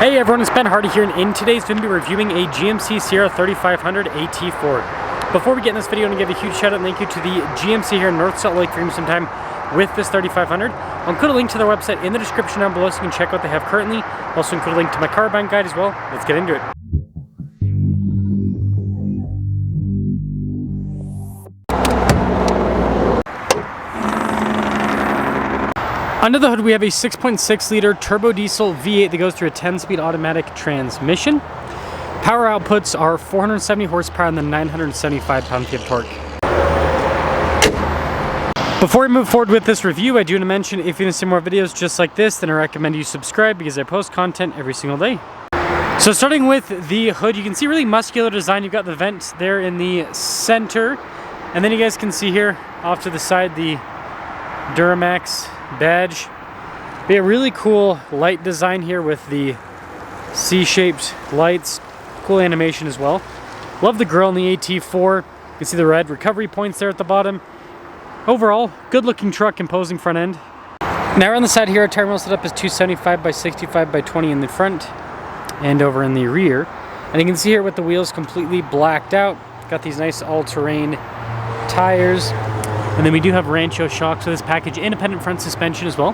Hey everyone, it's Ben Hardy here, and in today's video we're reviewing a GMC Sierra 3500 AT4. Before we get in this video, I want to give a huge shout out and thank you to the GMC here in North Salt Lake for giving me some time with this 3500. I'll include a link to their website in the description down below so you can check out what they have currently. I'll also include a link to my car buying guide as well. Let's get into it. Under the hood, we have a 6.6 liter turbo diesel V8 that goes through a 10-speed automatic transmission. Power outputs are 470 horsepower and then 975 pound-feet of torque. Before we move forward with this review, I do want to mention if you want to see more videos just like this, then I recommend you subscribe because I post content every single day. So starting with the hood, you can see really muscular design. You've got the vent there in the center, and then you guys can see here off to the side the Duramax badge. Be a really cool light design here with the C-shaped lights. Cool animation as well. Love the grille in the AT4. You can see the red recovery points there at the bottom. Overall, good looking truck, imposing front end. Now on the side here, our tire wheel setup is 275 by 65 by 20 in the front and over in the rear. And you can see here with the wheels completely blacked out. Got these nice all-terrain tires. And then we do have Rancho shocks with this package, independent front suspension as well.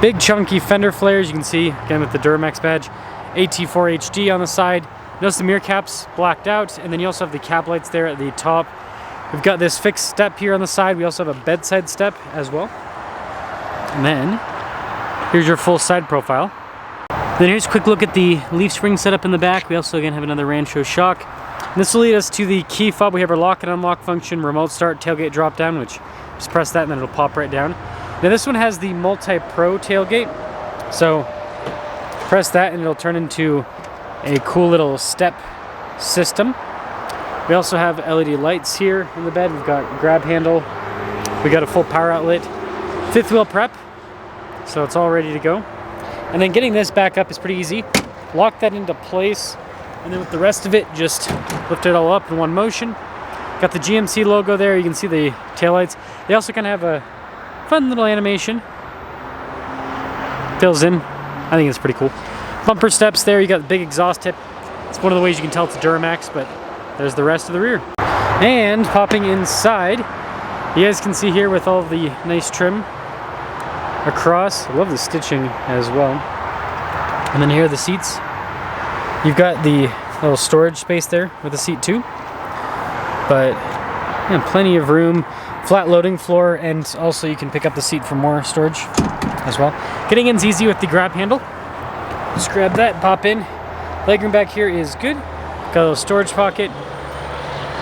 Big chunky fender flares, you can see again with the Duramax badge. AT4 HD on the side. Notice the mirror caps blacked out, and then you also have the cap lights there at the top. We've got this fixed step here on the side. We also have a bedside step as well. And then here's your full side profile. Then here's a quick look at the leaf spring setup in the back. We also again have another Rancho shock. And this will lead us to the key fob. We have our lock and unlock function, remote start, tailgate drop down, which just press that and then it'll pop right down. Now this one has the multi-pro tailgate. So press that and it'll turn into a cool little step system. We also have LED lights here in the bed. We've got grab handle. We got a full power outlet. Fifth wheel prep. So it's all ready to go. And then getting this back up is pretty easy. Lock that into place. And then with the rest of it, just lift it all up in one motion. Got the GMC logo there. You can see the taillights. They also kind of have a fun little animation. Fills in. I think it's pretty cool. Bumper steps there. You got the big exhaust tip. It's one of the ways you can tell it's a Duramax, but there's the rest of the rear. And popping inside, you guys can see here with all the nice trim across. I love the stitching as well. And then here are the seats. You've got the little storage space there with the seat too, but yeah, plenty of room, flat loading floor, and also you can pick up the seat for more storage as well. Getting in's easy with the grab handle. Just grab that, pop in. Legroom back here is good. Got a little storage pocket.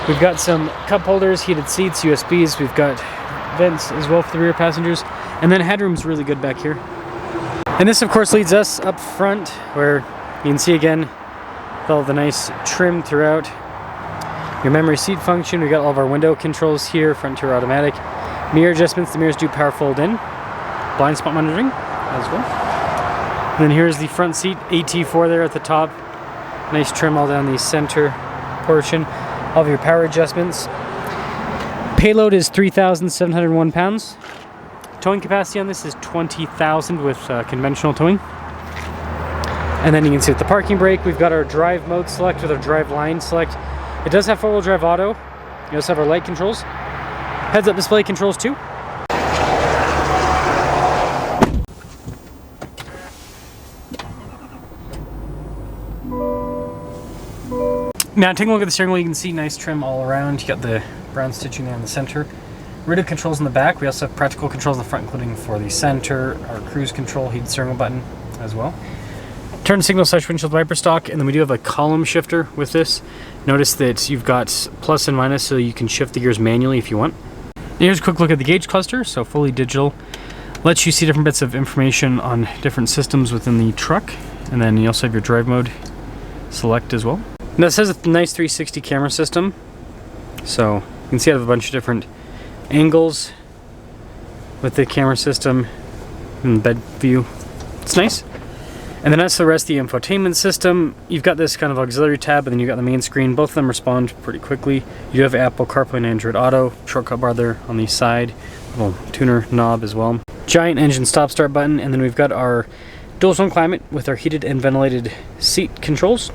We've got some cup holders, heated seats, USBs. We've got vents as well for the rear passengers, and then headroom's really good back here. And this of course leads us up front where you can see again all the nice trim throughout. Your memory seat function. We got all of our window controls here, front to automatic. Mirror adjustments. The mirrors do power fold in. Blind spot monitoring as well. And then here's the front seat, AT4 there at the top. Nice trim all down the center portion. All of your power adjustments. Payload is 3,701 pounds. Towing capacity on this is 20,000 with conventional towing. And then you can see with the parking brake, we've got our drive mode select with our drive line select. It does have four-wheel drive auto. You also have our light controls. Heads-up display controls too. Now taking a look at the steering wheel, you can see nice trim all around. You got the brown stitching there in the center. Radio controls in the back. We also have practical controls in the front, including for the center, our cruise control, heated steering wheel button as well. Turn signal / windshield wiper stock, and then we do have a column shifter with this. Notice that you've got plus and minus, so you can shift the gears manually if you want. Here's a quick look at the gauge cluster, so fully digital. Lets you see different bits of information on different systems within the truck, and then you also have your drive mode select as well. Now this has a nice 360 camera system, so you can see I have a bunch of different angles with the camera system in the bed view. It's nice. And then that's the rest of the infotainment system. You've got this kind of auxiliary tab, and then you've got the main screen. Both of them respond pretty quickly. You do have Apple CarPlay and Android Auto. Shortcut bar there on the side. Little tuner knob as well. Giant engine stop-start button, and then we've got our Dual zone climate with our heated and ventilated seat controls.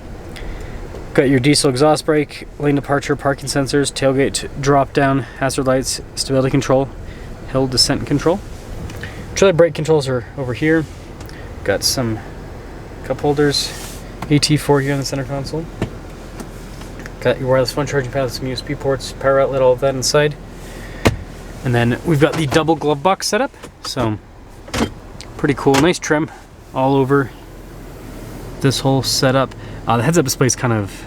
Got your diesel exhaust brake, lane departure, parking sensors, tailgate drop down, hazard lights, stability control, hill descent control. Trailer brake controls are over here. Got some cup holders, AT4 here in the center console. Got your wireless phone charging pad with some USB ports, power outlet, all of that inside. And then we've got the double glove box setup. So pretty cool, nice trim all over this whole setup. The heads-up display is kind of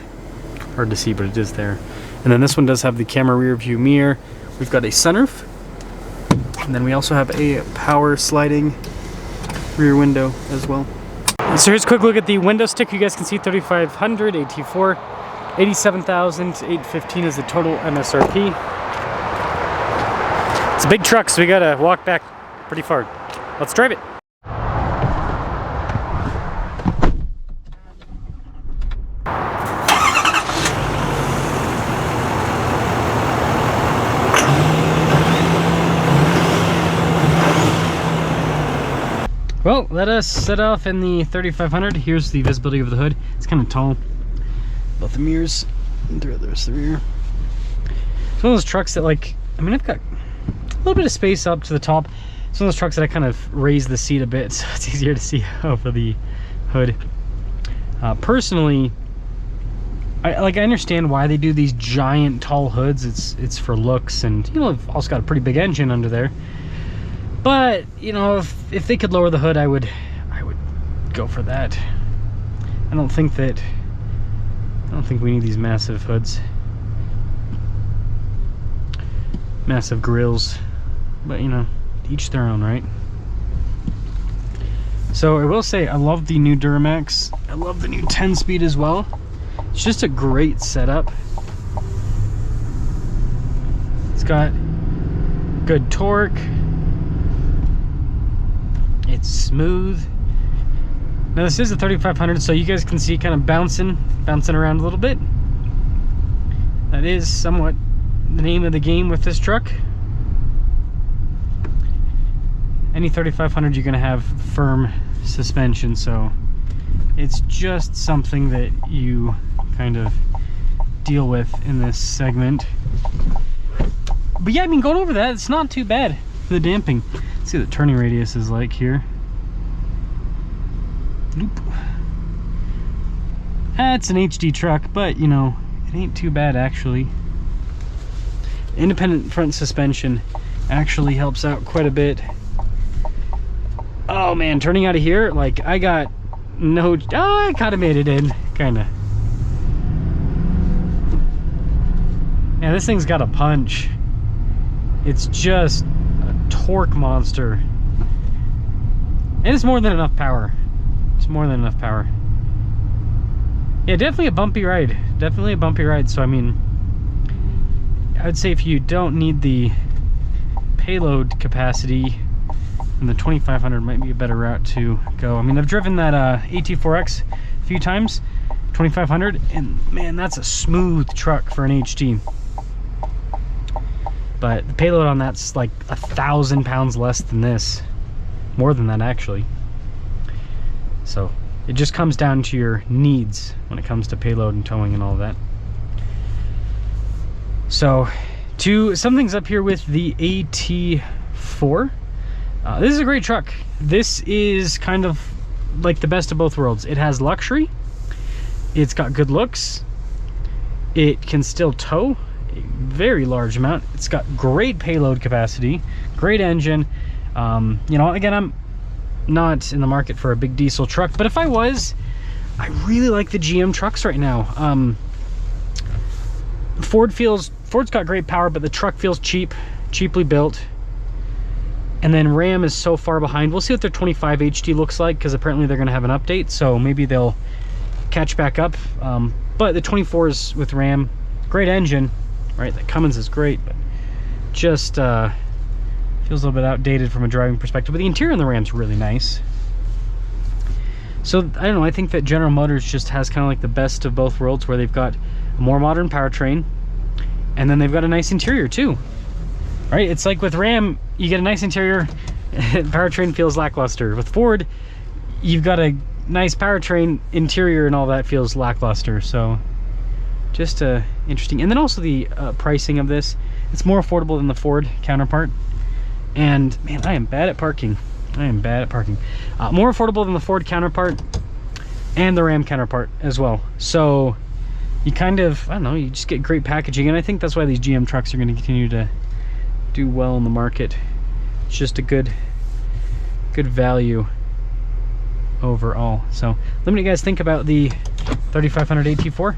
hard to see, but it is there. And then this one does have the camera rear view mirror. We've got a sunroof. And then we also have a power sliding rear window as well. So here's a quick look at the window sticker. You guys can see 3500 AT4, 87,815 is the total MSRP. It's a big truck, so we gotta walk back pretty far. Let's drive it. Well, let us set off in the 3500. Here's the visibility of the hood. It's kind of tall. Both the mirrors, and there's the rear. It's one of those trucks that, like, I mean, I've got a little bit of space up to the top. It's one of those trucks that I kind of raise the seat a bit so it's easier to see over the hood. Personally, I understand why they do these giant tall hoods. It's for looks, and you know, I've also got a pretty big engine under there. But you know, if they could lower the hood, I would go for that. I don't think we need these massive hoods, massive grills. But you know, each their own, right? So I will say I love the new Duramax. I love the new 10-speed as well. It's just a great setup. It's got good torque. It's smooth. Now this is a 3500, so you guys can see kind of bouncing around a little bit. That is somewhat the name of the game with this truck. Any 3500, you're gonna have firm suspension, so it's just something that you kind of deal with in this segment. But yeah, I mean, going over that, it's not too bad for the damping. Let's see what the turning radius is like here. Nope. It's an HD truck, but you know, it ain't too bad actually. Independent front suspension actually helps out quite a bit. Oh man, turning out of here, like I got no, I kind of made it in, kind of. Yeah, this thing's got a punch. It's just a torque monster. And it's more than enough power. It's more than enough power. Yeah, definitely a bumpy ride. Definitely a bumpy ride. So I mean, I would say if you don't need the payload capacity, then the 2500 might be a better route to go. I mean, I've driven that AT4X a few times, 2500, and man, that's a smooth truck for an HT. But the payload on that's like 1,000 pounds less than this. More than that, actually. So it just comes down to your needs when it comes to payload and towing and all of that. So to sum things up here with the AT4, this is a great truck. This is kind of like the best of both worlds. It has luxury, it's got good looks, it can still tow a very large amount, it's got great payload capacity, great engine. You know, again, I'm not in the market for a big diesel truck, but if I was, I really like the GM trucks right now. Ford's got great power, but the truck feels cheaply built. And then Ram is so far behind. We'll see what their 25 HD looks like, because apparently they're going to have an update, so maybe they'll catch back up. But the 24s with Ram, great engine, right? The Cummins is great, but just feels a little bit outdated from a driving perspective. But the interior on the Ram's really nice. So I don't know, I think that General Motors just has kind of like the best of both worlds, where they've got a more modern powertrain, and then they've got a nice interior too. Right? It's like with Ram, you get a nice interior, powertrain feels lackluster. With Ford, you've got a nice powertrain, interior and all that feels lackluster. So just interesting. And then also the pricing of this, it's more affordable than the Ford counterpart. And man, I am bad at parking. I am bad at parking. More affordable than the Ford counterpart and the Ram counterpart as well. So you kind of, I don't know, you just get great packaging. And I think that's why these GM trucks are going to continue to do well in the market. It's just a good value overall. So let me know what you guys think about the 3500 AT4.